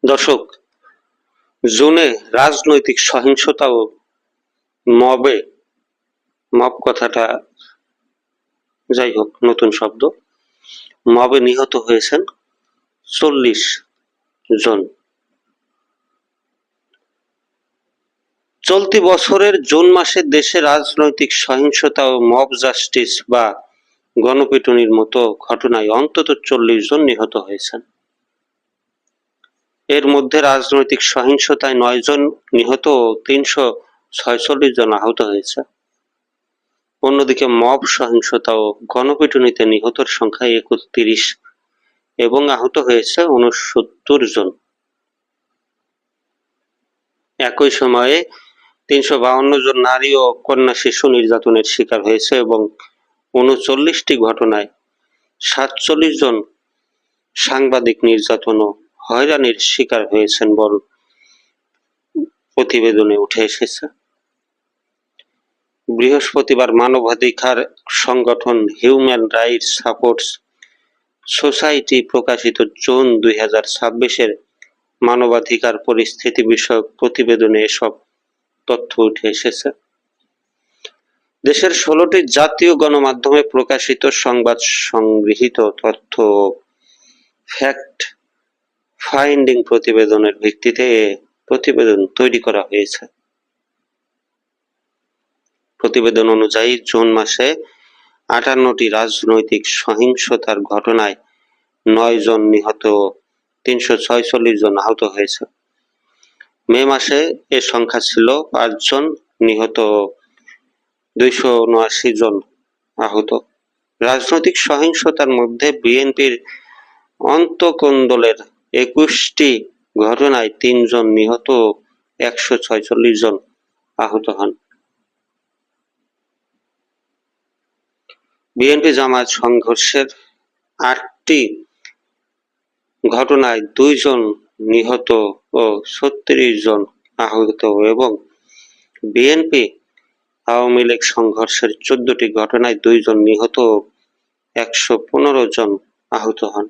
দর্শক, জুনে রাজনৈতিক সহিংসতা ও মব কথাটা যাই হোক, নতুন শব্দ। মবে নিহত হয়েছেন 40 জন। চলতি বছরের জুন মাসে দেশে রাজনৈতিক সহিংসতা ও মব জাস্টিস বা গণপিটুনির মতো ঘটনায় অন্তত 40 জন নিহত হয়েছেন। এর মধ্যে রাজনৈতিক সহিংসতায় 9 জন নিহত ও 346 জন আহত হয়েছে। অন্যদিকে মব সহিংসতা ও গণপিটুনিতে নিহতের সংখ্যা 31 এবং আহত হয়েছে 69 জন। একই সময়ে 352 জন নারী ও কন্যা শিশু নির্যাতনের শিকার হয়েছে এবং 39টি ঘটনায় 47 জন সাংবাদিক নির্যাতন ও হয়রানির শিকার হয়েছেন বলে প্রতিবেদনে উঠে এসেছে। বৃহস্পতিবার মানবাধিকার সংগঠন হিউম্যান রাইটস সাপোর্টস সোসাইটি প্রকাশিত জুন 2026-এর মানবাধিকার পরিস্থিতি বিষয়ক প্রতিবেদনে এসব তথ্য উঠে এসেছে। দেশের 16টি জাতীয় গণমাধ্যমে প্রকাশিত সংবাদ সংগৃহীত তথ্য ও ফ্যাক্ট ফাইন্ডিং প্রতিবেদনের ভিত্তিতে প্রতিবেদন তৈরি করা হয়েছে। প্রতিবেদন অনুযায়ী জুন মাসে 58টি রাজনৈতিক সহিংসতার ঘটনায় 9 জন নিহত ও 346 জন আহত হয়েছে। মে মাসে এ সংখ্যা ছিল 5 জন নিহত ও 279 জন আহত। রাজনৈতিক সহিংসতার মধ্যে বিএনপির অন্তঃকন্দলের 21টি ঘটনায় 3 জন নিহত ও 146 জন আহত হন। বিএনপি জামায়াত সংঘর্ষের 8টি ঘটনায় 2 জন নিহত ও 36 জন আহত এবং বিএনপি আওয়ামী লীগ সংঘর্ষের 14টি ঘটনায় 2 জন নিহত ও 115 জন আহত হন।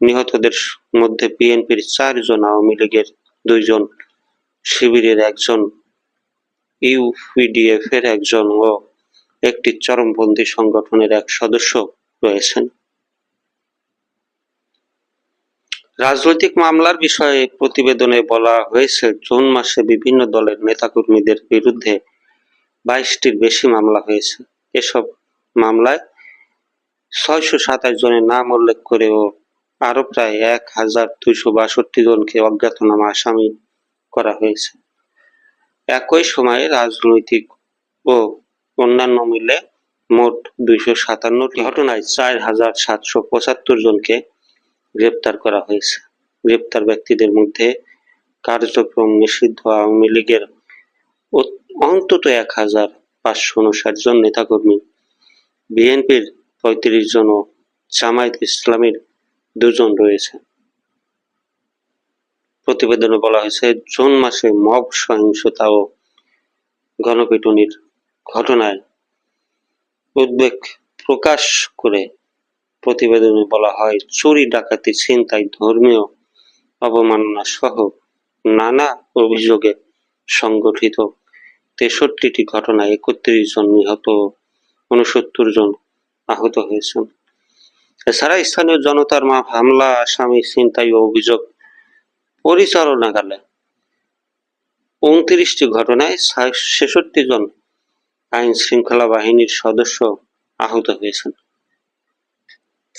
নিহতদের মধ্যে বিএনপির 4 জন, আওয়ামী লীগের 2 জন, শিবিরের 1 জন, ইউপিডিএফ এর 1 জন ও একটি চরমপন্থী সংগঠনের 1 সদস্য রয়েছেন। রাজনৈতিক মামলার বিষয়ে প্রতিবেদনে বলা হয়েছে, জুন মাসে বিভিন্ন দলের নেতাকর্মীদের বিরুদ্ধে 22টির বেশি মামলা হয়েছে। এসব মামলায় 627 জনের নাম উল্লেখ করে ও আরো প্রায় 1262 জনকে অজ্ঞাতনামা আসামি করা হয়েছে। একই সময়ে রাজনৈতিক ও অন্যান্য মিলে মোট 257টি ঘটনায় 4775 জনকে গ্রেপ্তার করা হয়েছে। গ্রেপ্তার ব্যক্তিদের মধ্যে কার্যক্রম নিষিদ্ধ আওয়ামী লীগের অন্তত 1559 জন নেতাকর্মী, বিএনপির 35 জন ও জামায়াত ইসলামীর 2 জন রয়েছে। প্রতিবেদনে বলা হয়েছে, জুন মাসে মব সহিংসতা ও গণপিটুনির ঘটনায় উদ্বেগ প্রকাশ করে প্রতিবেদনে বলা হয়, চুরি, ডাকাতি, ছিনতাই, ধর্মীয় অবমাননা সহ নানা অভিযোগে সংগঠিত 63টি ঘটনায় 31 জন নিহত ও 69 জন আহত হয়েছেন। এছাড়া স্থানীয় জনতার হামলা, আসামি ছিনতাই ও অভিযোগ পরিচালনাকালে 29টি ঘটনায় 66 জন আইন শৃঙ্খলা বাহিনীর সদস্য আহত হয়েছেন।